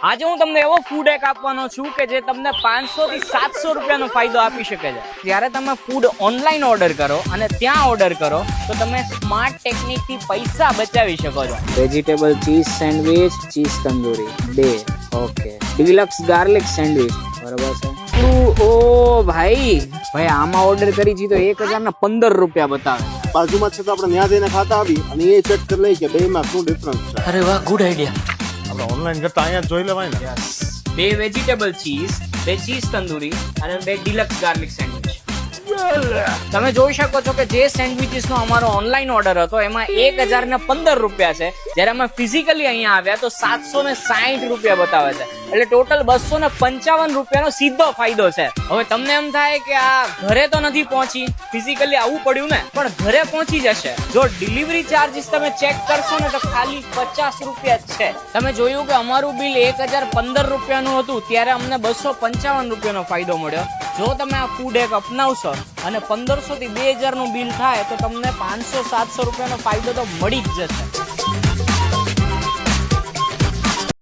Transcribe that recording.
આજે હું તમને એવો ફૂડ એક આપવાનો છું કે જે તમને 500 થી 700 રૂપિયાનો ફાયદો આપી શકે છે. જ્યારે તમે ફૂડ ઓનલાઈન ઓર્ડર કરો અને ત્યાં ઓર્ડર કરો તો તમે સ્માર્ટ ટેકનિકથી પૈસા બચાવી શકો છો. Vegetable cheese sandwich, cheese tandoori 2. Okay. Deluxe garlic sandwich બરાબર છે. ઓ ભાઈ આમાં ઓર્ડર કરી છે તો 1015 રૂપિયા બતાવે. બાજુમાં છે તો આપણે ત્યાં જઈને ખાતા આવી અને એ ચેક કરી લઈ કે બેમાં શું ડિફરન્સ છે. અરે વાહ, ગુડ આઈડિયા. આપણે ઓનલાઈન કરતા અહીંયા જોઈ લેવાય ને. 2 વેજીટેબલ ચીઝ, 2 ચીઝ તંદૂરી અને 2 ડિલક્સ ગાર્લિક સેન્ડવિચ. તમે જોઈ શકો છો કે જે સેન્ડવિચીસ નો અમારો ઓનલાઈન ઓર્ડર હતો એમાં 1015 રૂપિયા છે, જ્યારે અમે ફિઝિકલી અહીંયા આવ્યા તો 760 રૂપિયા બતાવે છે. એટલે ટોટલ 255 રૂપિયાનો સીધો ફાયદો છે. હવે તમને એમ થાય કે આ ઘરે તો નથી પહોંચી, ફિઝિકલી આવવું પડ્યું ને, પણ ઘરે પહોંચી જશે. જો ડિલિવરી ચાર્જીસ તમે ચેક કરશો ને તો ખાલી 50 રૂપિયા જ છે. તમે જોયું કે અમારું બિલ 1015 રૂપિયાનું હતું, ત્યારે અમને 255 રૂપિયાનો ફાયદો મળ્યો. જો તમે આ ફૂડ એક અપનાવશો અને 1500 થી 2000 નું બિલ થાય તો તમને 500-700 રૂપિયાનો ફાયદો તો મળી જ જશે.